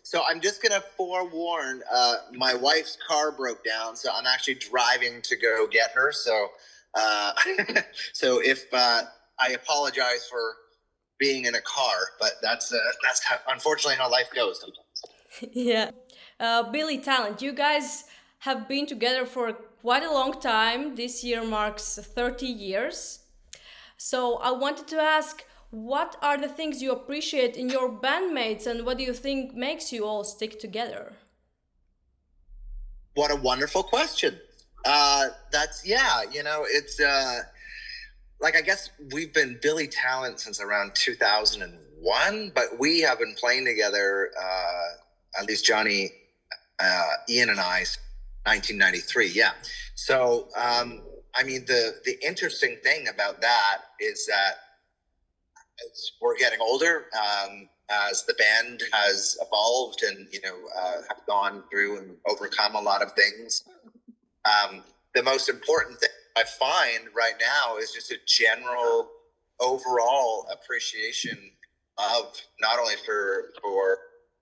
So I'm just gonna forewarn. My wife's car broke down, so I'm actually driving to go get her. So, uh, so if I apologize for being in a car, but that's how, unfortunately how life goes sometimes. Yeah. Billy Talent, you guys have been together for quite a long time. This year marks 30 years. So I wanted to ask, what are the things you appreciate in your bandmates and what do you think makes you all stick together? What a wonderful question. That's yeah, it's like I guess we've been Billy Talent since around 2001, but we have been playing together, at least Johnny, Ian, and I, 1993. Yeah. So, I mean, the interesting thing about that is that as we're getting older, as the band has evolved and have gone through and overcome a lot of things. The most important thing I find right now is just a general overall appreciation of not only for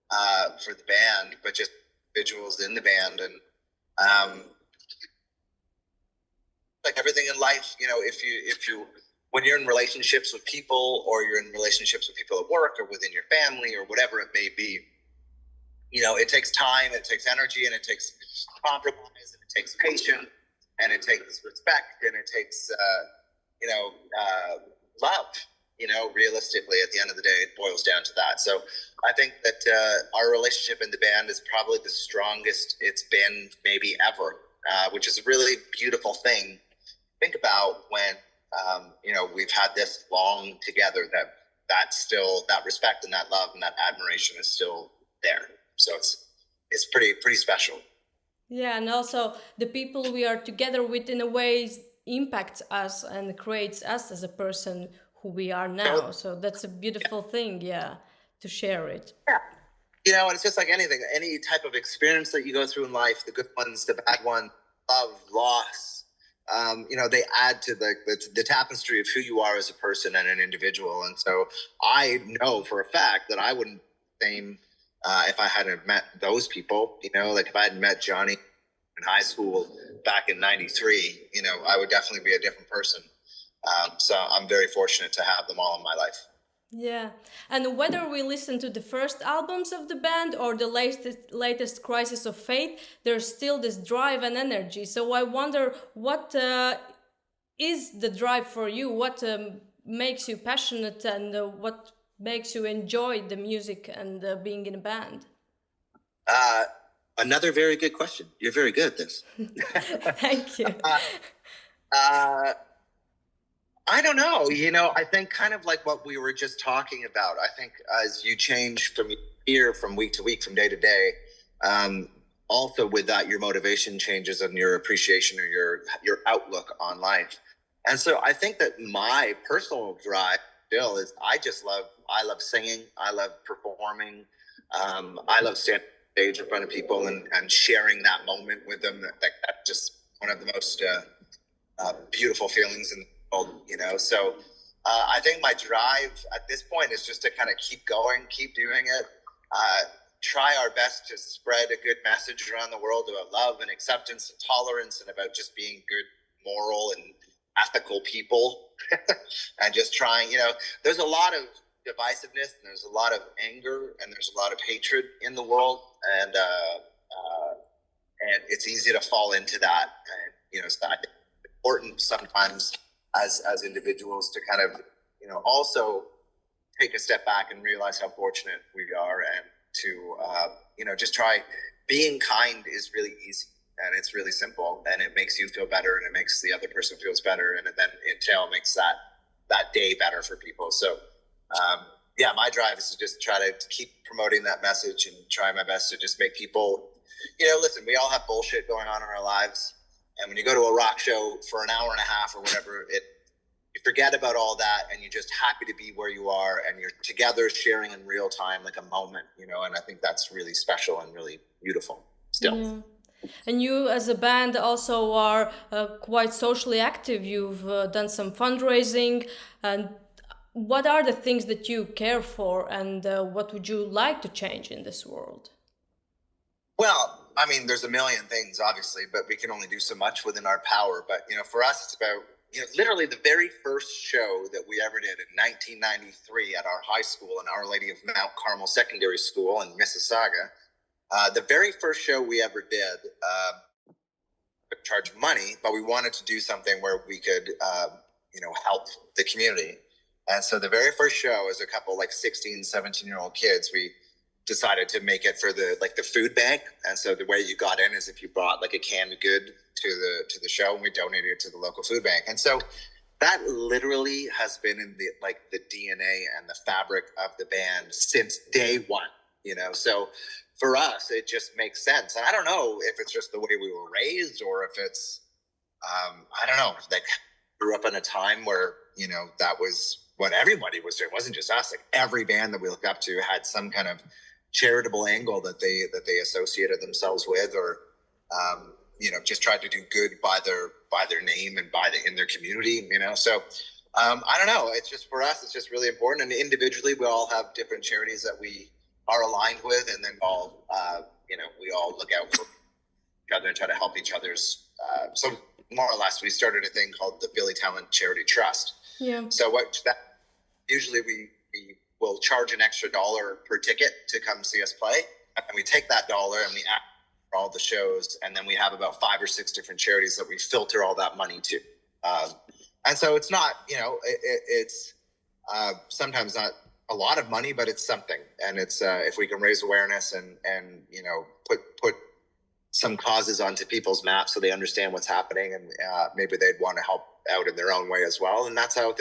the band, but just individuals in the band. And like everything in life, if you when you're in relationships with people, or you're in relationships with people at work or within your family or whatever it may be, it takes time, it takes energy, and it takes compromise, and it takes patience, and it takes respect, and it takes love. Realistically, at the end of the day, it boils down to that. So I think that our relationship in the band is probably the strongest it's been maybe ever, which is a really beautiful thing. Think about when we've had this long together, that respect and that love and that admiration is still there. So it's pretty special. Yeah, and also the people we are together with in a way impacts us and creates us as a person who we are now. So that's a beautiful thing, yeah, to share it. Yeah. And it's just like anything, any type of experience that you go through in life, the good ones, the bad ones, love, loss, they add to the tapestry of who you are as a person and an individual. And so I know for a fact that I wouldn't same if I hadn't met those people. Like if I hadn't met Johnny in high school back in '93, I would definitely be a different person. So I'm very fortunate to have them all in my life. Yeah, and whether we listen to the first albums of the band or the latest Crisis of Faith, there's still this drive and energy. So I wonder, what is the drive for you? What makes you passionate, and what makes you enjoy the music and being in a band? Another very good question. You're very good at this. Thank you. I don't know. I think kind of like what we were just talking about. I think as you change from week to week, from day to day, also with that, your motivation changes and your appreciation or your outlook on life. And so I think that my personal drive still is I love singing. I love performing. I love standing on stage in front of people and sharing that moment with them. That's just one of the most beautiful feelings in the world. So I think my drive at this point is just to kind of keep going, keep doing it, try our best to spread a good message around the world about love and acceptance and tolerance, and about just being good, moral and ethical people. And just trying, there's a lot of divisiveness, and there's a lot of anger, and there's a lot of hatred in the world, and it's easy to fall into that. And so I think it's important sometimes as individuals to kind of also take a step back and realize how fortunate we are, and to just try. Being kind is really easy, and it's really simple, and it makes you feel better, and it makes the other person feels better, and then in turn makes that day better for people. So my drive is to just try to keep promoting that message and try my best to just make people, listen, we all have bullshit going on in our lives. And when you go to a rock show for an hour and a half or whatever, you forget about all that, and you're just happy to be where you are, and you're together sharing in real time, like a moment, and I think that's really special and really beautiful still. Yeah. And you, as a band, also are quite socially active. You've done some fundraising, and what are the things that you care for, and what would you like to change in this world? Well, I mean, there's a million things, obviously, but we can only do so much within our power. But, for us, it's about, literally the very first show that we ever did in 1993 at our high school in Our Lady of Mount Carmel Secondary School in Mississauga. The very first show we ever did, charge money, but we wanted to do something where we could, help the community. And so the very first show, as a couple, like 16, 17-year-old kids, we decided to make it for the food bank. And so the way you got in is if you brought like a canned good to the show, and we donated it to the local food bank. And so that literally has been in the DNA and the fabric of the band since day one, so for us, it just makes sense. And I don't know if it's just the way we were raised, or if it's, I don't know, like grew up in a time where, that was what everybody was doing. It wasn't just us. Like every band that we looked up to had some kind of charitable angle that they associated themselves with, or, just tried to do good by their name and in their community, So I don't know. It's just, for us, it's just really important. And individually, we all have different charities that we are aligned with, and then we all look out for each other and try to help each other's. So more or less, we started a thing called the Billy Talent Charity Trust. Yeah. So usually we will charge an extra $1 per ticket to come see us play, and we take that $1 and we add for all the shows, and then we have about 5 or 6 different charities that we filter all that money to. And so it's not, it's sometimes not a lot of money, but it's something. And it's if we can raise awareness and put some causes onto people's maps so they understand what's happening, and maybe they'd want to help out in their own way as well. And that's how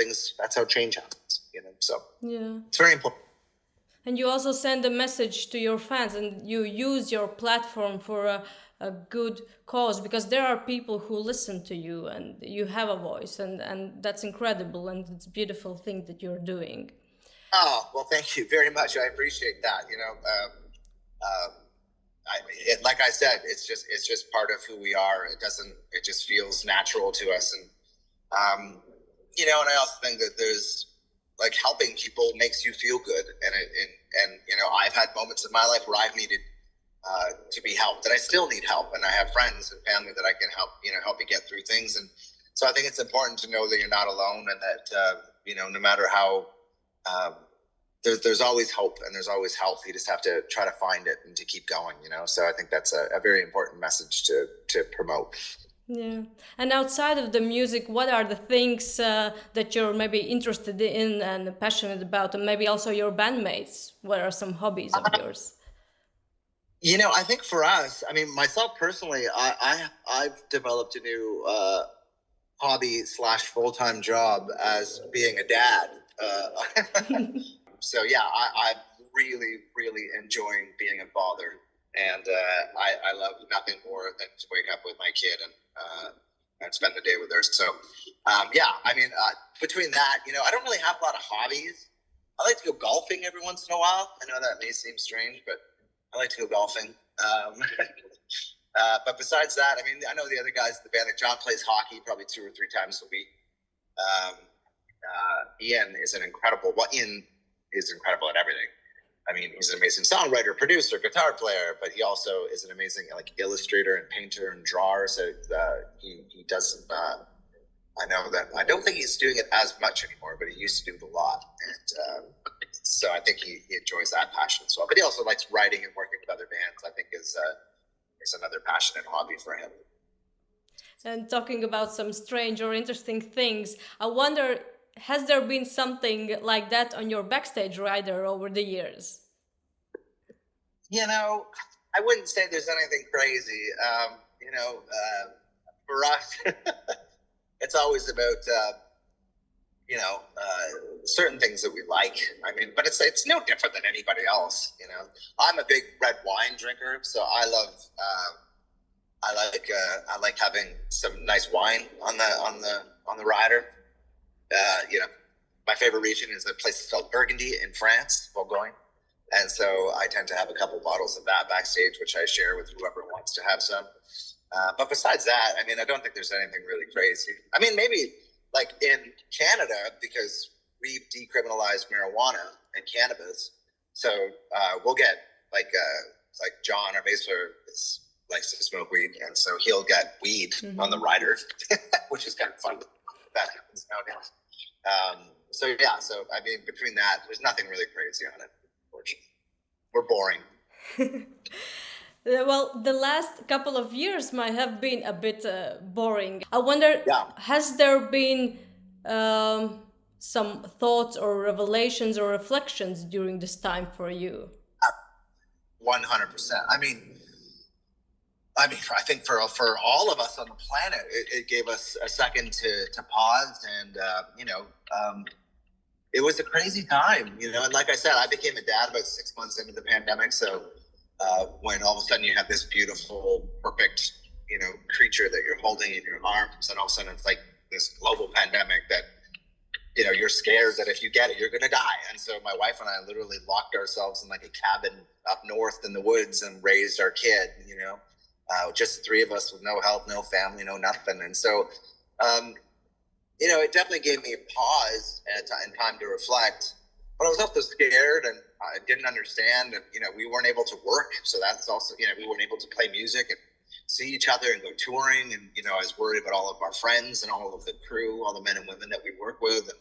change happens, so yeah, it's very important. And you also send a message to your fans, and you use your platform for a good cause, because there are people who listen to you, and you have a voice, and that's incredible, and it's a beautiful thing that you're doing. Oh, well, thank you very much. I appreciate that. Like I said, it's just part of who we are. It just feels natural to us. And, and I also think that there's like helping people makes you feel good. And I've had moments in my life where I've needed to be helped, and I still need help. And I have friends and family that I can help you get through things. And so I think it's important to know that you're not alone, and that, no matter how, there's always hope, and there's always help. You just have to try to find it and to keep going, So I think that's a very important message to promote. Yeah. And outside of the music, what are the things that you're maybe interested in and passionate about, and maybe also your bandmates? What are some hobbies of yours? I think for us, I mean, myself personally, I've developed a new hobby / full-time job as being a dad. So yeah, I'm really, really enjoying being a father, and I love nothing more than to wake up with my kid and spend the day with her. So yeah, I mean, between that, I don't really have a lot of hobbies. I like to go golfing every once in a while. I know that may seem strange, but I like to go golfing. But besides that, I mean, I know the other guys in the band. Like John plays hockey probably 2 or 3 times a week. Ian is incredible at everything. I mean, he's an amazing songwriter, producer, guitar player, but he also is an amazing illustrator and painter and drawer. So he does. I don't think he's doing it as much anymore, but he used to do it a lot. And so I think he enjoys that passion as well. But he also likes writing and working with other bands. I think is another passionate hobby for him. And talking about some strange or interesting things, I wonder, has there been something like that on your Backstage rider over the years? I wouldn't say there's anything crazy. For us, it's always about, certain things that we like. I mean, but it's no different than anybody else. I'm a big red wine drinker, so I like having some nice wine on the rider. My favorite region is a place called Burgundy in France, Bourgogne. And so I tend to have a couple bottles of that backstage, which I share with whoever wants to have some. But besides that, I mean, I don't think there's anything really crazy. I mean, maybe like in Canada, because we've decriminalized marijuana and cannabis. So we'll get like John, our bass player, likes to smoke weed, and so he'll get weed on the rider, which is kind of fun. That happens nowadays. So yeah, so I mean, between that, there's nothing really crazy on it. Unfortunately, we're boring. Well, the last couple of years might have been a bit boring. I wonder, Yeah. has there been some thoughts or revelations or reflections during this time for you? 100%. I think for all of us on the planet, it gave us a second to pause, and it was a crazy time, And like I said, I became a dad about 6 months into the pandemic. So when all of a sudden you have this beautiful, perfect, creature that you're holding in your arms, and all of a sudden it's like this global pandemic that, you're scared that if you get it, you're going to die. And so my wife and I literally locked ourselves in like a cabin up north in the woods and raised our kid, just the three of us with no help, no family, no nothing. And so, it definitely gave me a pause and time to reflect. But I was also scared, and I didn't understand. And, we weren't able to work. So that's also, we weren't able to play music and see each other and go touring. And, I was worried about all of our friends and all of the crew, all the men and women that we work with. And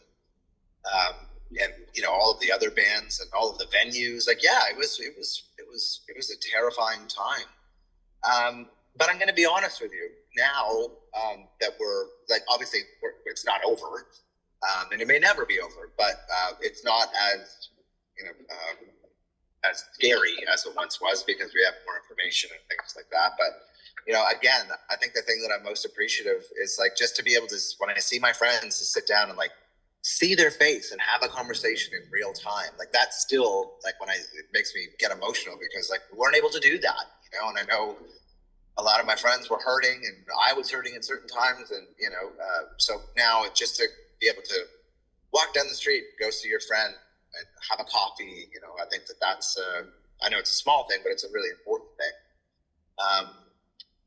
all of the other bands and all of the venues. Like, yeah, it was a terrifying time. But I'm going to be honest with you now, that we're like, obviously it's not over, and it may never be over, but it's not as, as scary as it once was, because we have more information and things like that. But, again, I think the thing that I'm most appreciative is like, just to be able to, when I see my friends, to sit down and like see their face and have a conversation in real time. Like, that's still like it makes me get emotional, because like we weren't able to do that, and I know a lot of my friends were hurting, and I was hurting at certain times. And, so now it's just to be able to walk down the street, go see your friend and have a coffee. I think that's, I know it's a small thing, but it's a really important thing.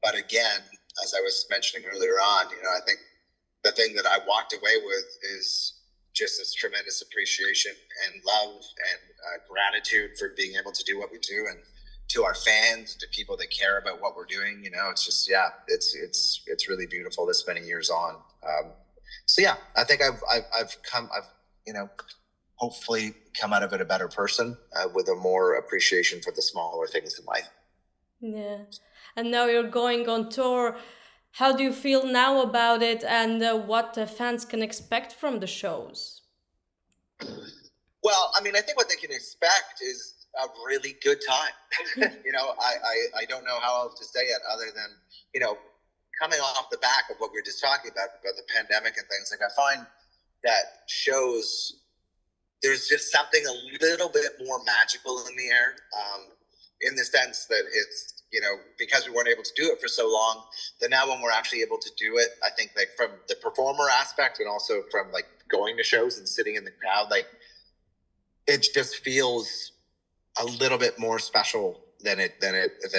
But again, as I was mentioning earlier on, I think the thing that I walked away with is just this tremendous appreciation and love and gratitude for being able to do what we do, and to our fans, to people that care about what we're doing. It's just, yeah, it's really beautiful this many years on. So yeah, I think I've hopefully come out of it a better person, with a more appreciation for the smaller things in life. Yeah. And now you're going on tour. How do you feel now about it, and what fans can expect from the shows? Well, I think what they can expect is a really good time. I don't know how else to say it other than, coming off the back of what we were just talking about the pandemic and things. Like, I find that shows, there's just something a little bit more magical in the air, in the sense that it's, because we weren't able to do it for so long, that now when we're actually able to do it, I think, like, from the performer aspect, and also from like going to shows and sitting in the crowd, like, it just feels a little bit more special than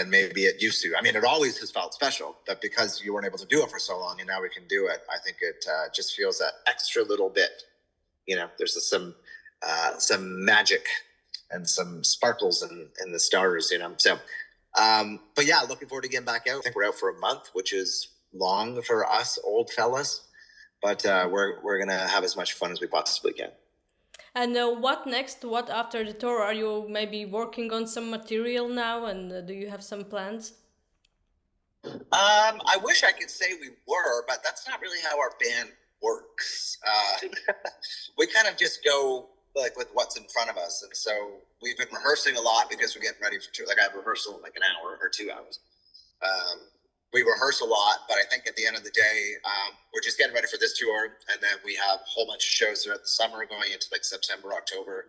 maybe it used to. It always has felt special, but because you weren't able to do it for so long and now we can do it, I think it just feels that extra little bit. There's some magic and some sparkles in the stars. So, but yeah, looking forward to getting back out. I think we're out for a month, which is long for us old fellas, but we're gonna have as much fun as we possibly can. And what next? What after the tour? Are you maybe working on some material now, and do you have some plans? I wish I could say we were, but that's not really how our band works. We kind of just go like with what's in front of us, and so we've been rehearsing a lot because we're getting ready for tour. Like, I have rehearsal in like an hour or 2 hours. We rehearse a lot, but I think at the end of the day, we're just getting ready for this tour, and then we have a whole bunch of shows throughout the summer going into like September, October,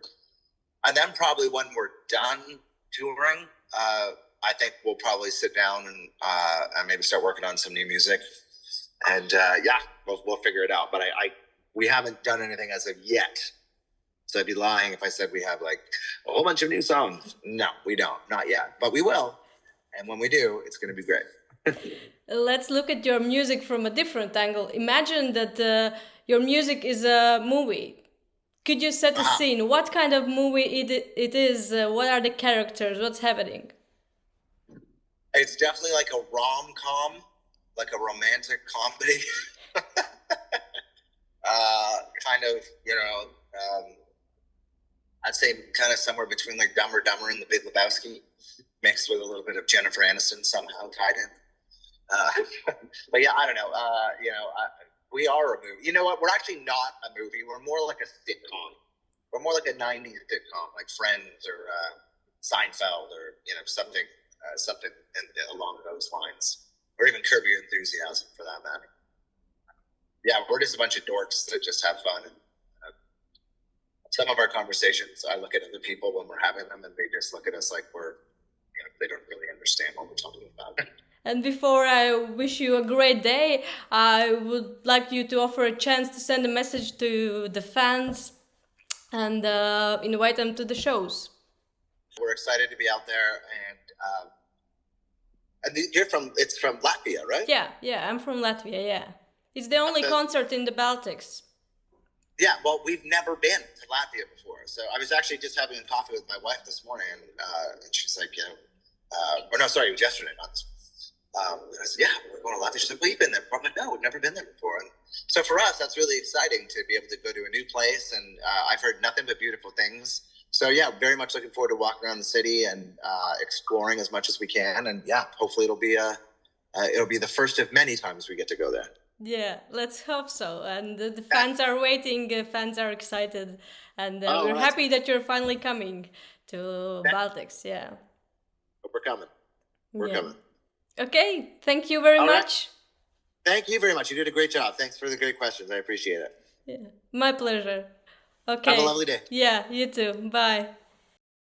and then probably when we're done touring, I think we'll probably sit down and maybe start working on some new music, and yeah, we'll figure it out. But we haven't done anything as of yet, so I'd be lying if I said we have like a whole bunch of new songs. No, we don't, not yet, but we will, and when we do, it's going to be great. Let's look at your music from a different angle. Imagine that your music is a movie. Could you set a Uh-huh. scene? What kind of movie it is? What are the characters? What's happening? It's definitely like a rom-com, like a romantic comedy. Kind of, I'd say kind of somewhere between like Dumb and Dumber and The Big Lebowski, mixed with a little bit of Jennifer Aniston somehow tied in. But yeah, I don't know. We are a movie. You know what? We're actually not a movie. We're more like a sitcom. We're more like a '90s sitcom, like Friends or Seinfeld, or something along those lines, or even Curb Your Enthusiasm for that matter. Yeah, we're just a bunch of dorks that just have fun. And some of our conversations, I look at other people when we're having them, and they just look at us like they don't really understand what we're talking about. And before I wish you a great day, I would like you to offer a chance to send a message to the fans and invite them to the shows. We're excited to be out there, and it's from Latvia, right? Yeah, I'm from Latvia, yeah. It's the only concert in the Baltics. Yeah, well, we've never been to Latvia before. So I was actually just having a coffee with my wife this morning, and she's like, or no, sorry, it was yesterday, not this. And I said, yeah, we're going to Latvia. She's like, well, you've been there before. I'm like, no, we've never been there before. And so for us, that's really exciting to be able to go to a new place. And I've heard nothing but beautiful things. So yeah, very much looking forward to walking around the city and exploring as much as we can. And yeah, hopefully it'll be the first of many times we get to go there. Yeah, let's hope so. And the fans are waiting, fans are excited, and we're happy that you're finally coming to Baltics. Yeah. We're coming. We're coming. Okay, thank you very much. Thank you very much. You did a great job. Thanks for the great questions. I appreciate it. Yeah, my pleasure. Okay. Have a lovely day. Yeah, you too. Bye.